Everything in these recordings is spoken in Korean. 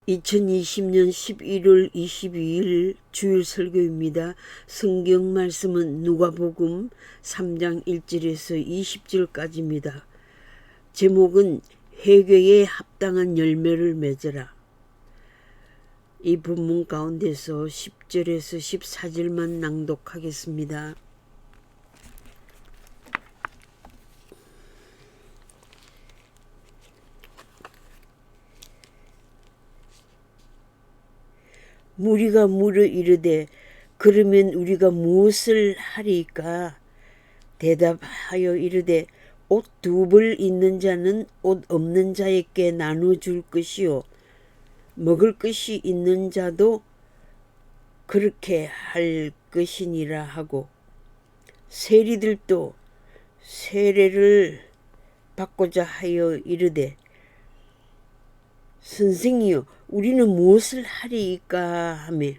2020년 11월 22일 주일 설교입니다. 성경 말씀은 누가복음 3장 1절에서 20절까지입니다. 제목은 회개에 합당한 열매를 맺으라. 이 본문 가운데서 10절에서 14절만 낭독하겠습니다. 무리가 물어 이르되 그러면 우리가 무엇을 하리까? 대답하여 이르되 옷 두 벌 있는 자는 옷 없는 자에게 나눠줄 것이요 먹을 것이 있는 자도 그렇게 할 것이니라 하고, 세리들도 세례를 받고자 하여 이르되 선생이여 우리는 무엇을 하리이까 하매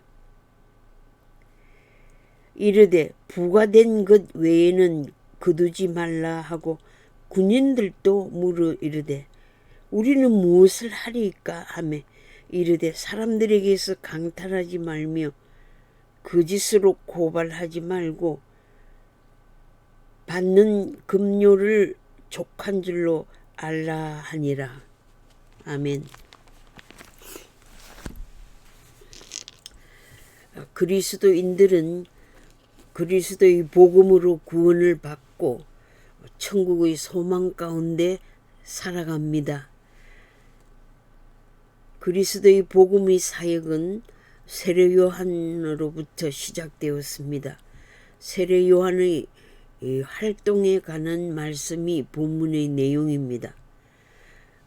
이르되 부과된 것 외에는 거두지 말라 하고, 군인들도 물어 이르되 우리는 무엇을 하리이까 하매 이르되 사람들에게서 강탈하지 말며 거짓으로 고발하지 말고 받는 급료를 족한 줄로 알라 하니라. 아멘. 그리스도인들은 그리스도의 복음으로 구원을 받고 천국의 소망 가운데 살아갑니다. 그리스도의 복음의 사역은 세례 요한으로부터 시작되었습니다. 세례 요한의 활동에 관한 말씀이 본문의 내용입니다.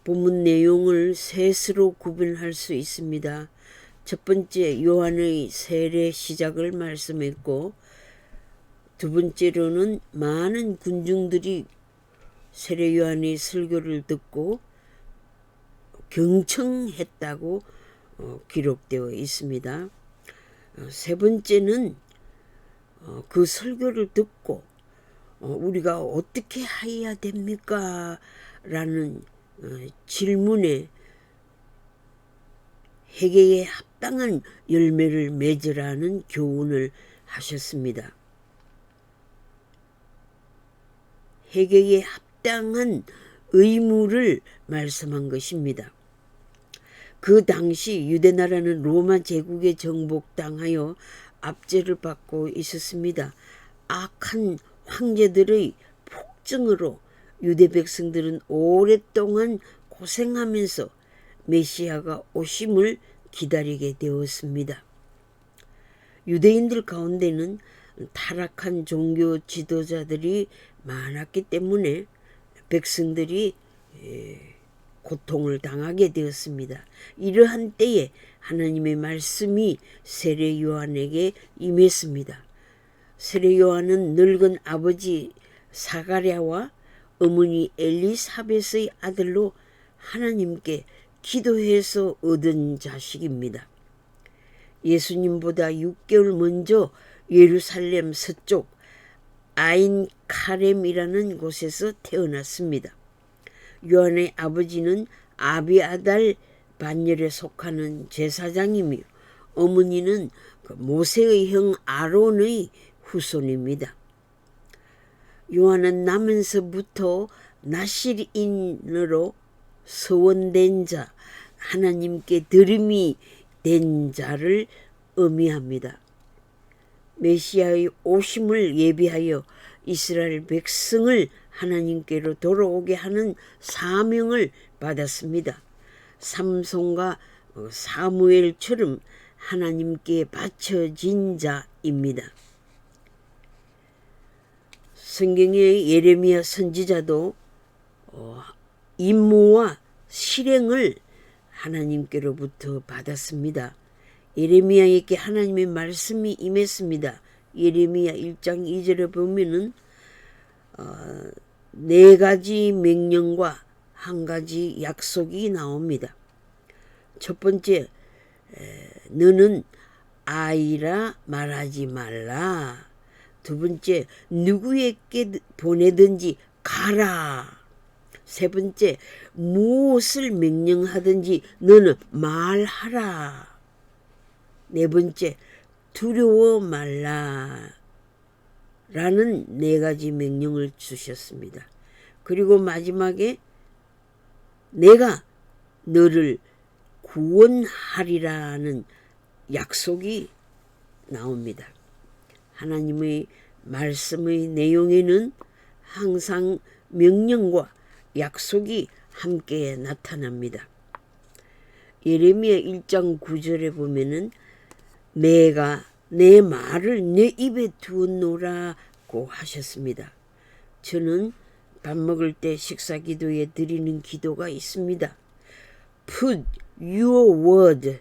본문 내용을 셋으로 구분할 수 있습니다. 첫 번째, 요한의 세례 시작을 말씀했고, 두 번째로는 많은 군중들이 세례 요한의 설교를 듣고 경청했다고 기록되어 있습니다. 세 번째는 그 설교를 듣고 우리가 어떻게 해야 됩니까? 라는 질문에 회개에 합당한 열매를 맺으라는 교훈을 하셨습니다. 회개에 합당한 의무를 말씀한 것입니다. 그 당시 유대나라는 로마 제국에 정복당하여 압제를 받고 있었습니다. 악한 황제들의 폭정으로 유대 백성들은 오랫동안 고생하면서 메시아가 오심을 기다리게 되었습니다. 유대인들 가운데는 타락한 종교 지도자들이 많았기 때문에 백성들이 고통을 당하게 되었습니다. 이러한 때에 하나님의 말씀이 세례 요한에게 임했습니다. 세례 요한은 늙은 아버지 사가랴와 어머니 엘리사벳의 아들로 하나님께 기도해서 얻은 자식입니다. 예수님보다 6개월 먼저 예루살렘 서쪽 아인 카렘이라는 곳에서 태어났습니다. 요한의 아버지는 아비아달 반열에 속하는 제사장이며 어머니는 모세의 형 아론의 후손입니다. 요한은 나면서부터 나실인으로 서원된 자, 하나님께 들음이 된 자를 의미합니다. 메시아의 오심을 예비하여 이스라엘 백성을 하나님께로 돌아오게 하는 사명을 받았습니다. 삼손과 사무엘처럼 하나님께 바쳐진 자입니다. 성경의 예레미야 선지자도 임무와 실행을 하나님께로부터 받았습니다. 예레미야에게 하나님의 말씀이 임했습니다. 예레미야 1장 2절에 보면은 4가지 명령과 1가지 약속이 나옵니다. 첫 번째, 너는 아이라 말하지 말라. 두 번째, 누구에게 보내든지 가라. 세 번째, 무엇을 명령하든지 너는 말하라. 네 번째, 두려워 말라. 라는 네 가지 명령을 주셨습니다. 그리고 마지막에 내가 너를 구원하리라는 약속이 나옵니다. 하나님의 말씀의 내용에는 항상 명령과 약속이 함께 나타납니다. 예레미야 1장 9절에 보면은 내가 내 말을 내 입에 두었노라고 하셨습니다. 저는 밥 먹을 때 식사 기도에 드리는 기도가 있습니다. Put your word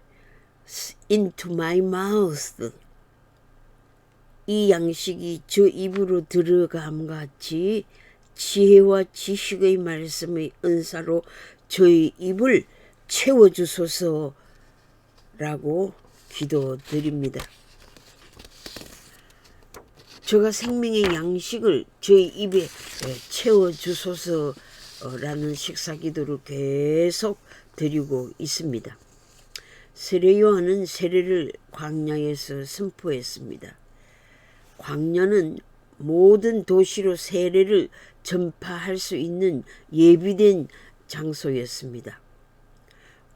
into my mouth. 이 양식이 저 입으로 들어감 같이 지혜와 지식의 말씀의 은사로 저의 입을 채워주소서라고 기도드립니다. 저가 생명의 양식을 저희 입에 채워주소서라는 식사기도를 계속 드리고 있습니다. 세례 요한은 세례를 광야에서 선포했습니다. 광야는 모든 도시로 세례를 전파할 수 있는 예비된 장소였습니다.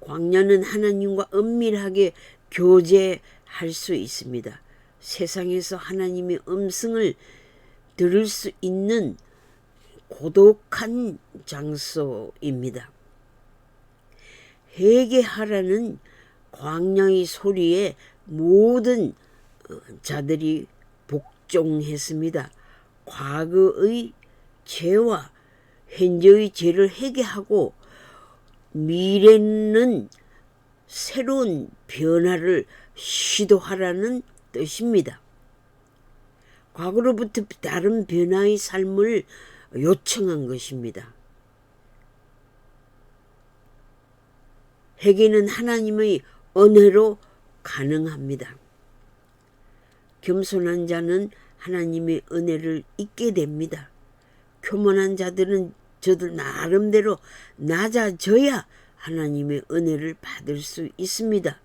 광야는 하나님과 은밀하게 교제할 수 있습니다. 세상에서 하나님의 음성을 들을 수 있는 고독한 장소입니다. 회개하라는 광야의 소리에 모든 자들이 복종했습니다. 과거의 죄와 현재의 죄를 회개하고 미래는 새로운 변화를 시도하라는 뜻입니다. 과거로부터 다른 변화의 삶을 요청한 것입니다. 회개는 하나님의 은혜로 가능합니다. 겸손한 자는 하나님의 은혜를 잊게 됩니다. 교만한 자들은 저들 나름대로 낮아져야 하나님의 은혜를 받을 수 있습니다.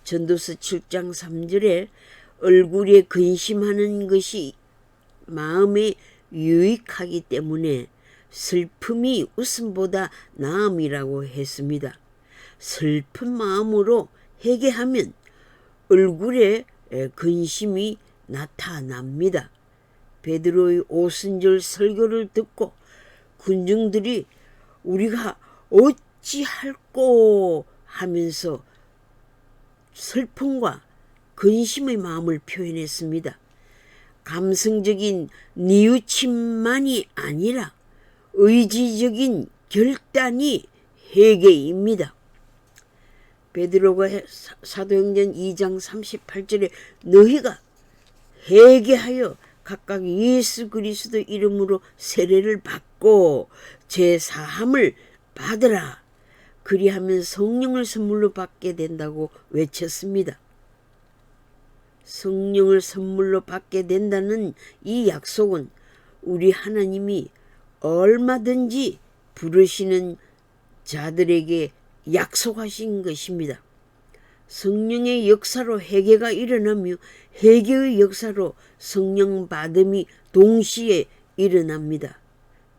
전도서 7장 3절에 얼굴에 근심하는 것이 마음에 유익하기 때문에 슬픔이 웃음보다 나음이라고 했습니다. 슬픈 마음으로 회개하면 얼굴에 근심이 나타납니다. 베드로의 오순절 설교를 듣고 군중들이 우리가 어찌할꼬 하면서 슬픔과 근심의 마음을 표현했습니다. 감성적인 뉘우침만이 아니라 의지적인 결단이 회개입니다. 베드로가 사도행전 2장 38절에 너희가 회개하여 각각 예수 그리스도 이름으로 세례를 받고 제사함을 받으라. 그리하면 성령을 선물로 받게 된다고 외쳤습니다. 성령을 선물로 받게 된다는 이 약속은 우리 하나님이 얼마든지 부르시는 자들에게 약속하신 것입니다. 성령의 역사로 회개가 일어나며 회개의 역사로 성령 받음이 동시에 일어납니다.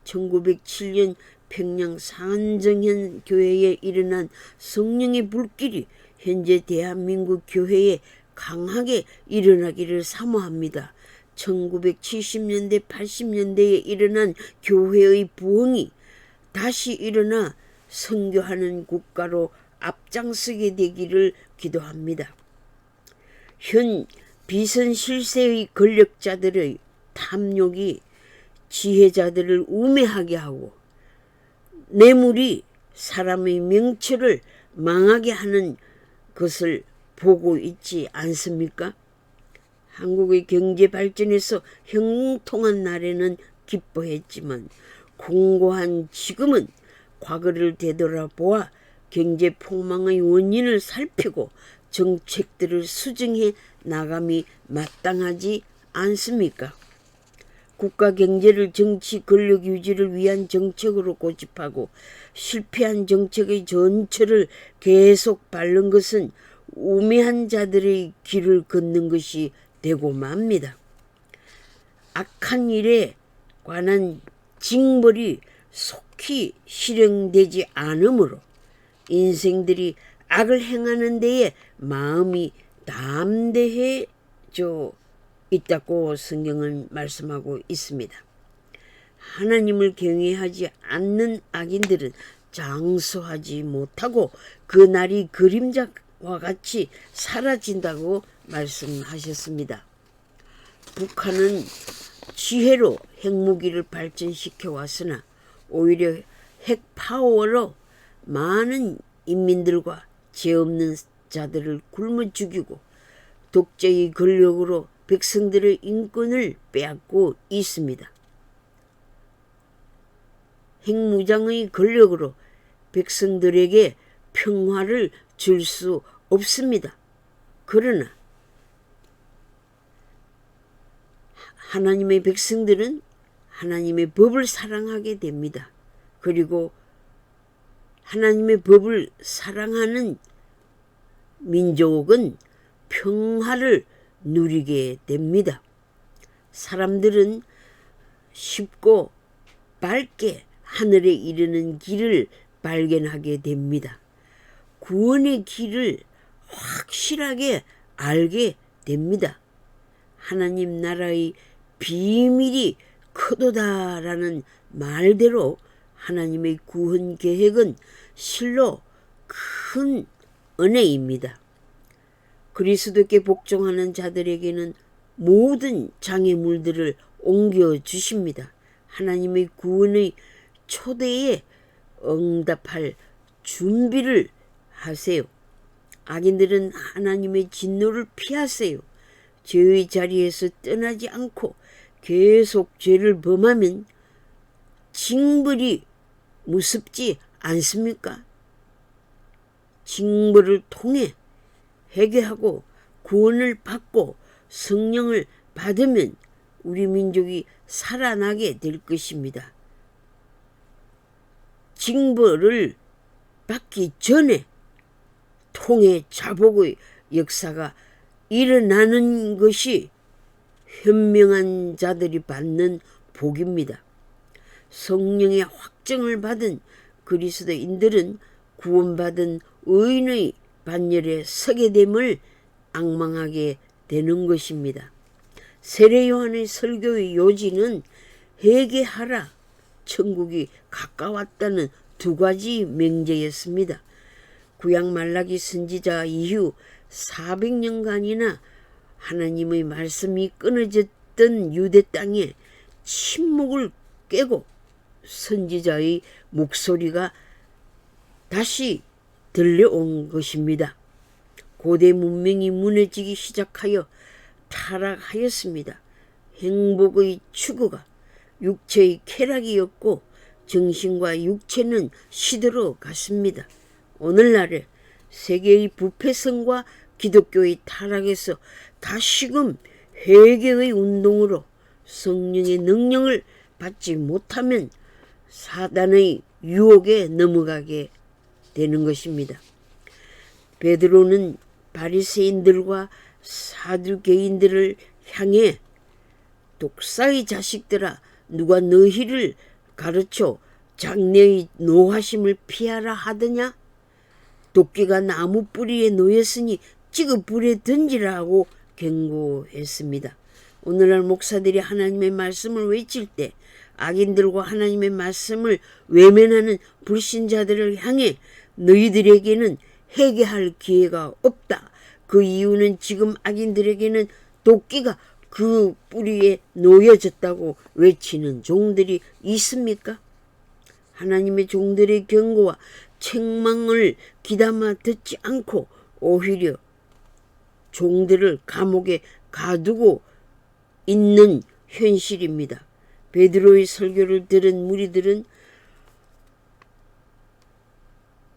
1907년 평양 산정현 교회에 일어난 성령의 불길이 현재 대한민국 교회에 강하게 일어나기를 사모합니다. 1970년대 80년대에 일어난 교회의 부흥이 다시 일어나 선교하는 국가로 앞장서게 되기를 기도합니다. 현 비선실세의 권력자들의 탐욕이 지혜자들을 우매하게 하고 뇌물이 사람의 명철을 망하게 하는 것을 보고 있지 않습니까? 한국의 경제 발전에서 형통한 날에는 기뻐했지만 공고한 지금은 과거를 되돌아보아 경제 폭망의 원인을 살피고 정책들을 수정해 나감이 마땅하지 않습니까? 국가 경제를 정치 권력 유지를 위한 정책으로 고집하고 실패한 정책의 전철을 계속 밟는 것은 우매한 자들의 길을 걷는 것이 되고 맙니다. 악한 일에 관한 징벌이 속히 실행되지 않으므로 인생들이 악을 행하는 데에 마음이 담대해져 있다고 성경은 말씀하고 있습니다. 하나님을 경외하지 않는 악인들은 장수하지 못하고 그 날이 그림자와 같이 사라진다고 말씀하셨습니다. 북한은 지혜로 핵무기를 발전시켜 왔으나 오히려 핵파워로 많은 인민들과 죄 없는 자들을 굶어 죽이고 독재의 권력으로 백성들의 인권을 빼앗고 있습니다. 핵무장의 권력으로 백성들에게 평화를 줄 수 없습니다. 그러나 하나님의 백성들은 하나님의 법을 사랑하게 됩니다. 그리고 하나님의 법을 사랑하는 민족은 평화를 누리게 됩니다. 사람들은 쉽고 밝게 하늘에 이르는 길을 발견하게 됩니다. 구원의 길을 확실하게 알게 됩니다. 하나님 나라의 비밀이 크도다라는 말대로 하나님의 구원 계획은 실로 큰 은혜입니다. 그리스도께 복종하는 자들에게는 모든 장애물들을 옮겨주십니다. 하나님의 구원의 초대에 응답할 준비를 하세요. 악인들은 하나님의 진노를 피하세요. 죄의 자리에서 떠나지 않고 계속 죄를 범하면 징벌이 무섭지 않습니까? 징벌을 통해 회개하고 구원을 받고 성령을 받으면 우리 민족이 살아나게 될 것입니다. 징벌을 받기 전에 통해 자복의 역사가 일어나는 것이 현명한 자들이 받는 복입니다. 성령의 확정을 받은 그리스도인들은 구원받은 의인의 반열에 서게 됨을 앙망하게 되는 것입니다. 세례 요한의 설교의 요지는 회개하라, 천국이 가까웠다는 두 가지 명제였습니다. 구약 말라기 선지자 이후 400년간이나 하나님의 말씀이 끊어졌던 유대 땅에 침묵을 깨고 선지자의 목소리가 다시 들려온 것입니다. 고대 문명이 무너지기 시작하여 타락하였습니다. 행복의 추구가 육체의 쾌락이었고 정신과 육체는 시들어 갔습니다. 오늘날에 세계의 부패성과 기독교의 타락에서 다시금 회개의 운동으로 성령의 능력을 받지 못하면 사단의 유혹에 넘어가게 되는 것입니다. 베드로는 바리새인들과 사두개인들을 향해 독사의 자식들아, 누가 너희를 가르쳐 장래의 노하심을 피하라 하더냐? 도끼가 나무 뿌리에 놓였으니 찌그 불에 던지라고 경고했습니다. 오늘날 목사들이 하나님의 말씀을 외칠 때 악인들과 하나님의 말씀을 외면하는 불신자들을 향해 너희들에게는 회개할 기회가 없다. 그 이유는 지금 악인들에게는 도끼가 그 뿌리에 놓여졌다고 외치는 종들이 있습니까? 하나님의 종들의 경고와 책망을 귀담아 듣지 않고 오히려 종들을 감옥에 가두고 있는 현실입니다. 베드로의 설교를 들은 무리들은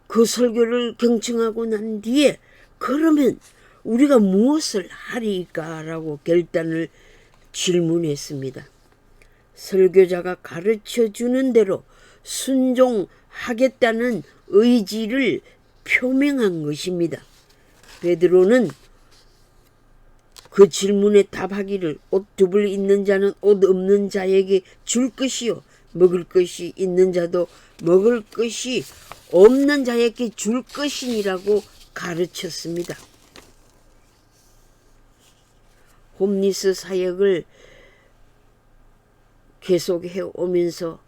그 설교를 경청하고 난 뒤에 그러면 우리가 무엇을 하리까라고 결단을 질문했습니다. 설교자가 가르쳐 주는 대로 순종하겠다는 의지를 표명한 것입니다. 베드로는 그 질문에 답하기를 옷 두 벌 있는 자는 옷 없는 자에게 줄 것이요 먹을 것이 있는 자도 먹을 것이 없는 자에게 줄 것이니라고 가르쳤습니다. 홈리스 사역을 계속해 오면서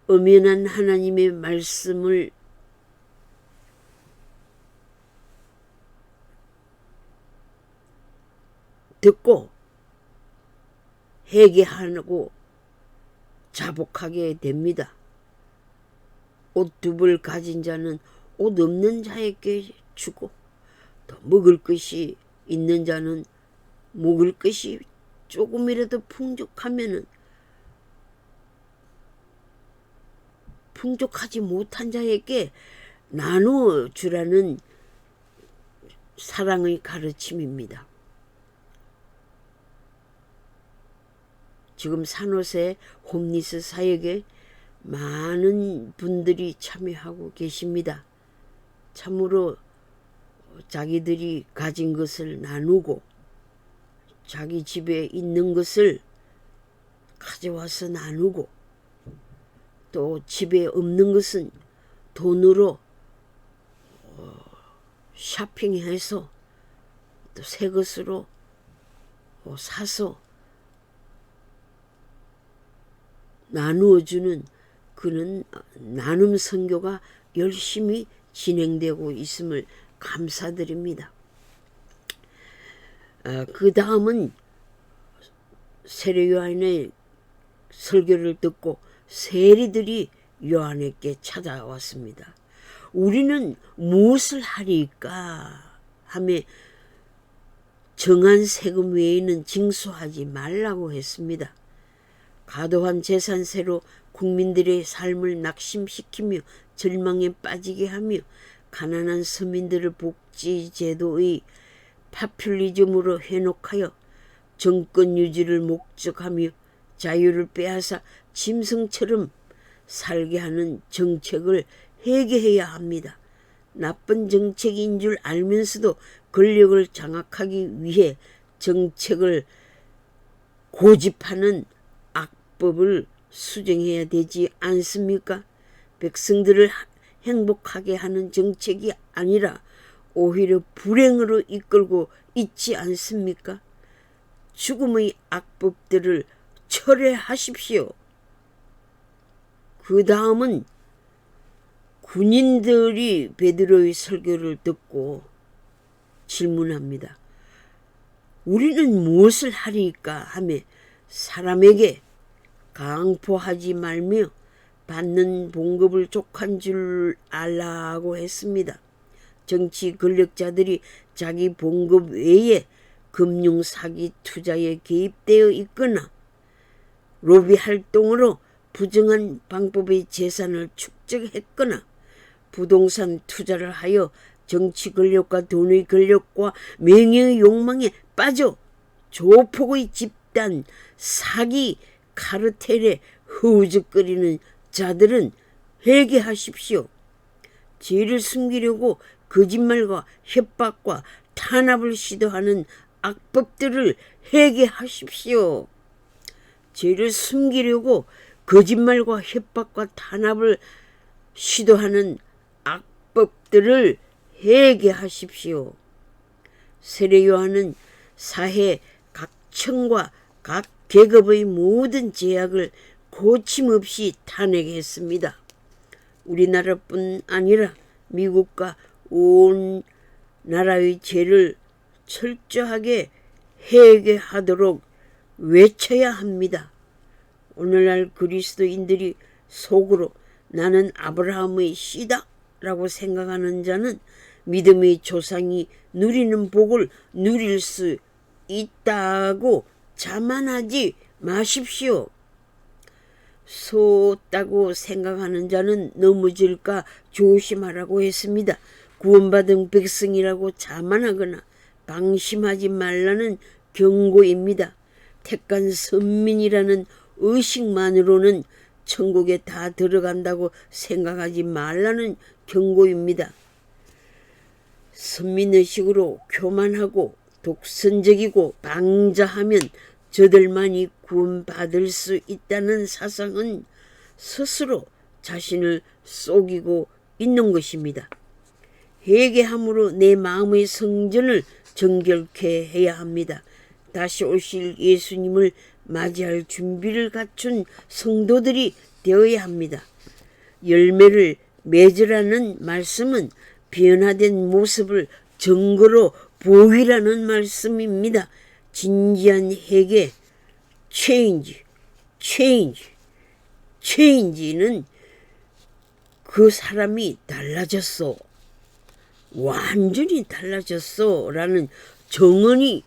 엄연한 하나님의 말씀을 듣고 회개하고 자복하게 됩니다. 옷 두 벌 가진 자는 옷 없는 자에게 주고 또 먹을 것이 있는 자는 먹을 것이 조금이라도 풍족하면은 풍족하지 못한 자에게 나누어 주라는 사랑의 가르침입니다. 지금 산호세 홈리스 사역에 많은 분들이 참여하고 계십니다. 참으로 자기들이 가진 것을 나누고 자기 집에 있는 것을 가져와서 나누고 또 집에 없는 것은 돈으로 쇼핑해서 또 새 것으로 사서 나누어주는 그는 나눔 선교가 열심히 진행되고 있음을 감사드립니다. 그 다음은 세례 요한의 설교를 듣고 세리들이 요한에게 찾아왔습니다. 우리는 무엇을 하리까 하며 정한 세금 외에는 징수하지 말라고 했습니다. 과도한 재산세로 국민들의 삶을 낙심시키며 절망에 빠지게 하며 가난한 서민들을 복지제도의 파퓰리즘으로 회복하여 정권 유지를 목적하며 자유를 빼앗아 짐승처럼 살게 하는 정책을 해결해야 합니다. 나쁜 정책인 줄 알면서도 권력을 장악하기 위해 정책을 고집하는 악법을 수정해야 되지 않습니까? 백성들을 행복하게 하는 정책이 아니라 오히려 불행으로 이끌고 있지 않습니까? 죽음의 악법들을 철회하십시오. 그 다음은 군인들이 베드로의 설교를 듣고 질문합니다. 우리는 무엇을 하리까 하며 사람에게 강포하지 말며 받는 봉급을 족한 줄 알라고 했습니다. 정치 권력자들이 자기 봉급 외에 금융 사기 투자에 개입되어 있거나 로비 활동으로 부정한 방법의 재산을 축적했거나 부동산 투자를 하여 정치 권력과 돈의 권력과 명예의 욕망에 빠져 조폭의 집단 사기 카르텔에 허우적거리는 자들은 회개하십시오. 죄를 숨기려고 거짓말과 협박과 탄압을 시도하는 악법들을 회개하십시오. 죄를 숨기려고 거짓말과 협박과 탄압을 시도하는 악법들을 회개하십시오. 세례 요한은 사회 각 층과 각 계급의 모든 제약을 고침없이 탄핵했습니다. 우리나라뿐 아니라 미국과 온 나라의 죄를 철저하게 회개하도록 외쳐야 합니다. 오늘날 그리스도인들이 속으로 나는 아브라함의 씨다 라고 생각하는 자는 믿음의 조상이 누리는 복을 누릴 수 있다고 자만하지 마십시오. 솟다고 생각하는 자는 넘어질까 조심하라고 했습니다. 구원받은 백성이라고 자만하거나 방심하지 말라는 경고입니다. 택한 선민이라는 의식만으로는 천국에 다 들어간다고 생각하지 말라는 경고입니다. 선민의식으로 교만하고 독선적이고 방자하면 저들만이 구원받을 수 있다는 사상은 스스로 자신을 속이고 있는 것입니다. 회개함으로 내 마음의 성전을 정결케 해야 합니다. 다시 오실 예수님을 맞이할 준비를 갖춘 성도들이 되어야 합니다. 열매를 맺으라는 말씀은 변화된 모습을 증거로 보이라는 말씀입니다. 진지한 회개, 체인지는 그 사람이 달라졌어, 완전히 달라졌어 라는 정언이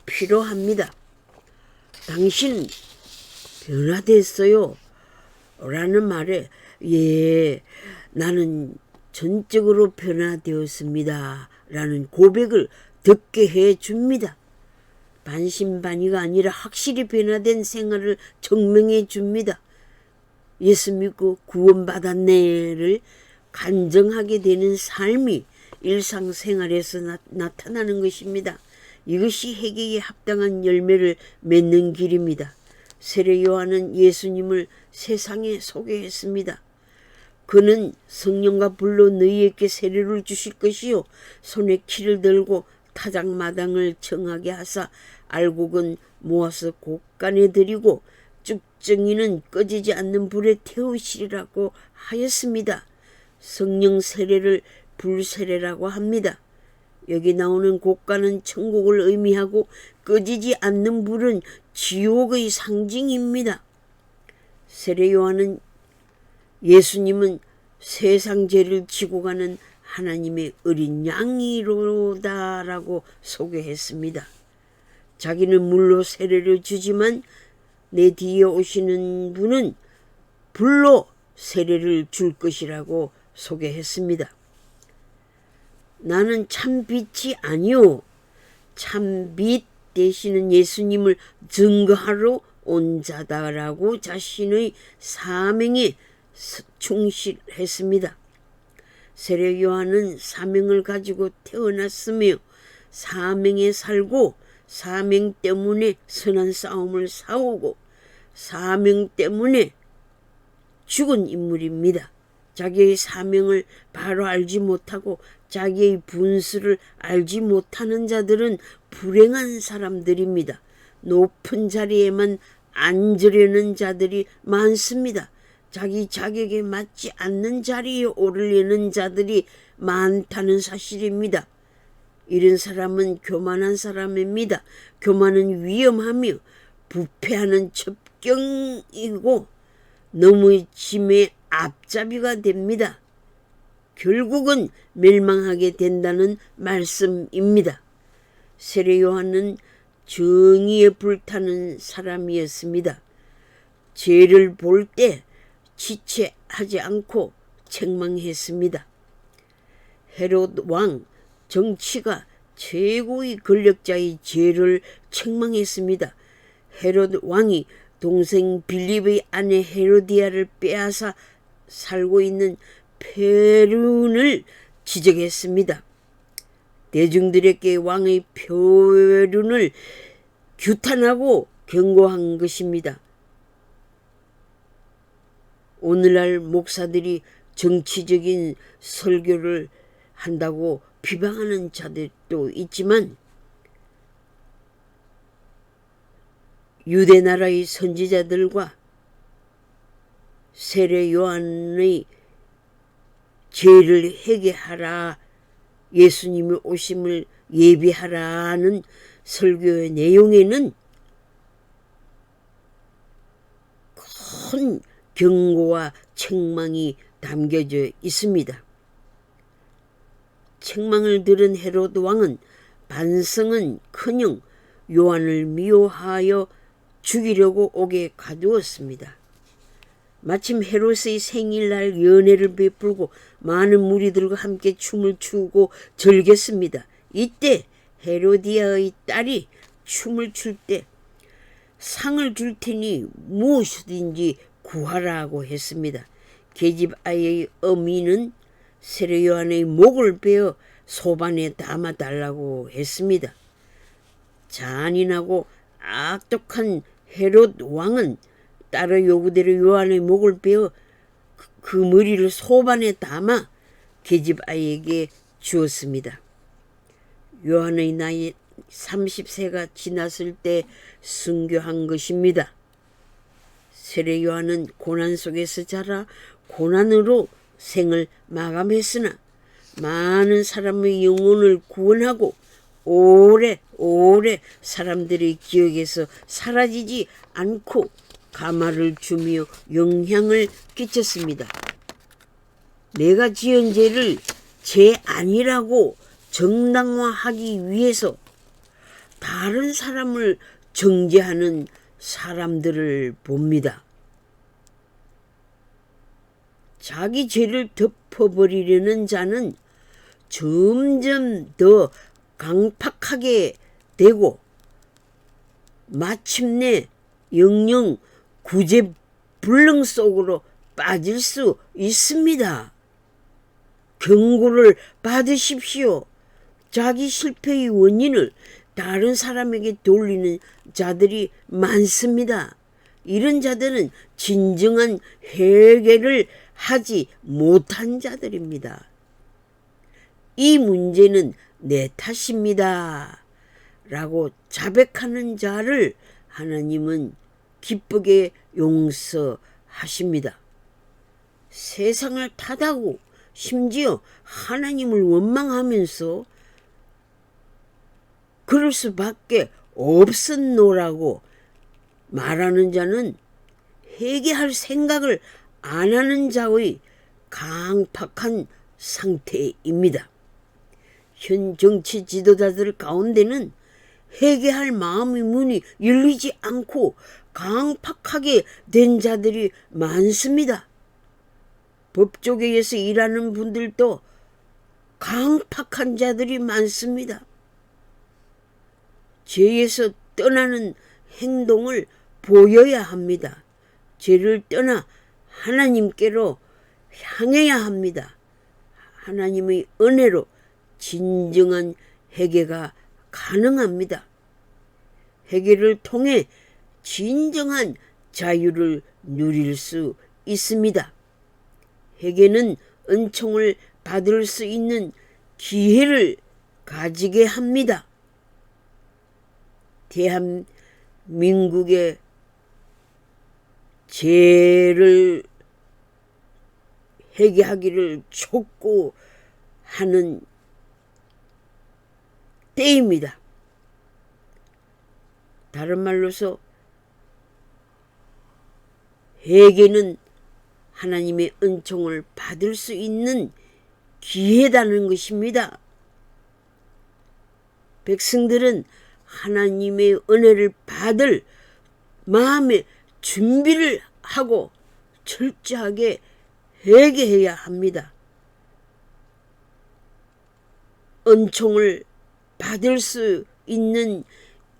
필요합니다. 당신 변화됐어요 라는 말에 나는 전적으로 변화되었습니다 라는 고백을 듣게 해줍니다. 반신반의가 아니라 확실히 변화된 생활을 증명해 줍니다. 예수 믿고 구원받았네를 간증하게 되는 삶이 일상생활에서 나타나는 것입니다. 이것이 회개에 합당한 열매를 맺는 길입니다. 세례 요한은 예수님을 세상에 소개했습니다. 그는 성령과 불로 너희에게 세례를 주실 것이요 손에 키를 들고 타작마당을 정하게 하사 알곡은 모아서 곳간에 들이고 쭉정이는 꺼지지 않는 불에 태우시리라고 하였습니다. 성령 세례를 불세례라고 합니다. 여기 나오는 곳간은 천국을 의미하고 꺼지지 않는 불은 지옥의 상징입니다. 세례 요한은 예수님은 세상 죄를 지고 가는 하나님의 어린 양이로다라고 소개했습니다. 자기는 물로 세례를 주지만 내 뒤에 오시는 분은 불로 세례를 줄 것이라고 소개했습니다. 나는 참 빛이 아니오. 참 빛 되시는 예수님을 증거하러 온 자다라고 자신의 사명에 충실했습니다. 세례 요한은 사명을 가지고 태어났으며 사명에 살고 사명 때문에 선한 싸움을 싸우고 사명 때문에 죽은 인물입니다. 자기의 사명을 바로 알지 못하고 자기의 분수를 알지 못하는 자들은 불행한 사람들입니다. 높은 자리에만 앉으려는 자들이 많습니다. 자기 자격에 맞지 않는 자리에 오르려는 자들이 많다는 사실입니다. 이런 사람은 교만한 사람입니다. 교만은 위험하며 부패하는 첩경이고 넘어짐의 앞잡이가 됩니다. 결국은 멸망하게 된다는 말씀입니다. 세례 요한은 정의에 불타는 사람이었습니다. 죄를 볼 때 지체하지 않고 책망했습니다. 헤롯 왕 정치가 최고의 권력자의 죄를 책망했습니다. 헤롯 왕이 동생 빌립의 아내 헤로디아를 빼앗아 살고 있는 페륜을 지적했습니다. 대중들에게 왕의 페륜을 규탄하고 경고한 것입니다. 오늘날 목사들이 정치적인 설교를 한다고 비방하는 자들도 있지만 유대 나라의 선지자들과 세례 요한의 죄를 회개하라, 예수님의 오심을 예비하라는 설교의 내용에는 큰 경고와 책망이 담겨져 있습니다. 책망을 들은 헤롯 왕은 반성은커녕 요한을 미워하여 죽이려고 옥에 가두었습니다. 마침 헤롯의 생일날 연회를 베풀고 많은 무리들과 함께 춤을 추고 즐겼습니다. 이때 헤로디아의 딸이 춤을 출 때 상을 줄 테니 무엇이든지 구하라고 했습니다. 계집 아이의 어미는 세례 요한의 목을 베어 소반에 담아달라고 했습니다. 잔인하고 악독한 헤롯 왕은 딸의 요구대로 요한의 목을 베어 그 머리를 소반에 담아 계집 아이에게 주었습니다. 요한의 나이 30세가 지났을 때 순교한 것입니다. 세례 요한은 고난 속에서 자라 고난으로 생을 마감했으나 많은 사람의 영혼을 구원하고 오래 사람들의 기억에서 사라지지 않고 가마를 주며 영향을 끼쳤습니다. 내가 지은 죄를 죄 아니라고 정당화하기 위해서 다른 사람을 정죄하는 사람들을 봅니다. 자기 죄를 덮어버리려는 자는 점점 더 강팍하게 되고 마침내 영영 구제불능 속으로 빠질 수 있습니다. 경고를 받으십시오. 자기 실패의 원인을 다른 사람에게 돌리는 자들이 많습니다. 이런 자들은 진정한 회개를 하지 못한 자들입니다. 이 문제는 내 탓입니다. 라고 자백하는 자를 하나님은 기쁘게 용서하십니다. 세상을 탓하고 심지어 하나님을 원망하면서 그럴 수밖에 없었노라고 말하는 자는 회개할 생각을 안 하는 자의 강팍한 상태입니다. 현 정치 지도자들 가운데는 회개할 마음의 문이 열리지 않고 강팍하게 된 자들이 많습니다. 법조계에서 일하는 분들도 강팍한 자들이 많습니다. 죄에서 떠나는 행동을 보여야 합니다. 죄를 떠나 하나님께로 향해야 합니다. 하나님의 은혜로 진정한 회개가 가능합니다. 회개를 통해 진정한 자유를 누릴 수 있습니다. 회개는 은총을 받을 수 있는 기회를 가지게 합니다. 대한민국의 죄를 회개하기를 촉구하는 때입니다. 다른 말로서 회개는 하나님의 은총을 받을 수 있는 기회라는 것입니다. 백성들은 하나님의 은혜를 받을 마음의 준비를 하고 철저하게 회개해야 합니다. 은총을 받을 수 있는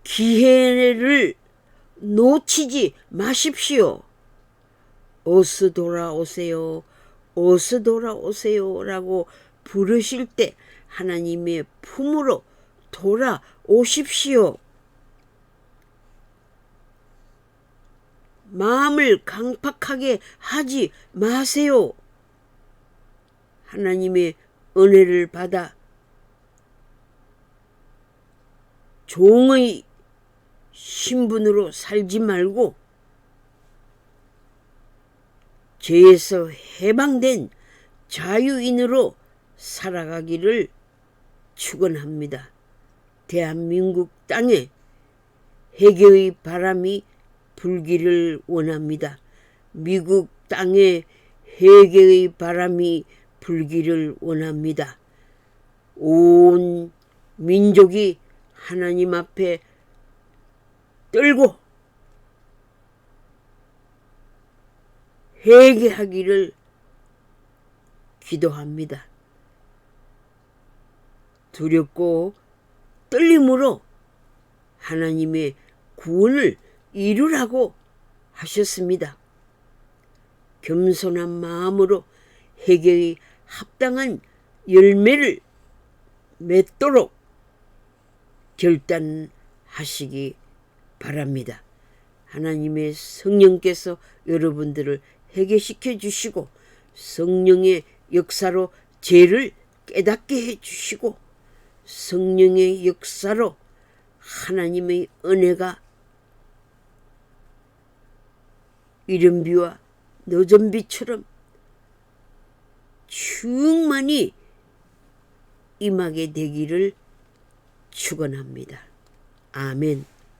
기회를 놓치지 마십시오. 어서 돌아오세요. 어서 돌아오세요. 라고 부르실 때 하나님의 품으로 돌아오십시오. 마음을 강팍하게 하지 마세요. 하나님의 은혜를 받아 종의 신분으로 살지 말고 죄에서 해방된 자유인으로 살아가기를 축원합니다. 대한민국 땅에 회개의 바람이 불기를 원합니다. 미국 땅에 회개의 바람이 불기를 원합니다. 온 민족이 하나님 앞에 떨고 회개하기를 기도합니다. 두렵고 떨림으로 하나님의 구원을 이루라고 하셨습니다. 겸손한 마음으로 회개의 합당한 열매를 맺도록 결단하시기 바랍니다. 하나님의 성령께서 여러분들을 회개시켜 주시고 성령의 역사로 죄를 깨닫게 해주시고 성령의 역사로 하나님의 은혜가 이른비와 노전비처럼 충만히 임하게 되기를 축원합니다. 아멘.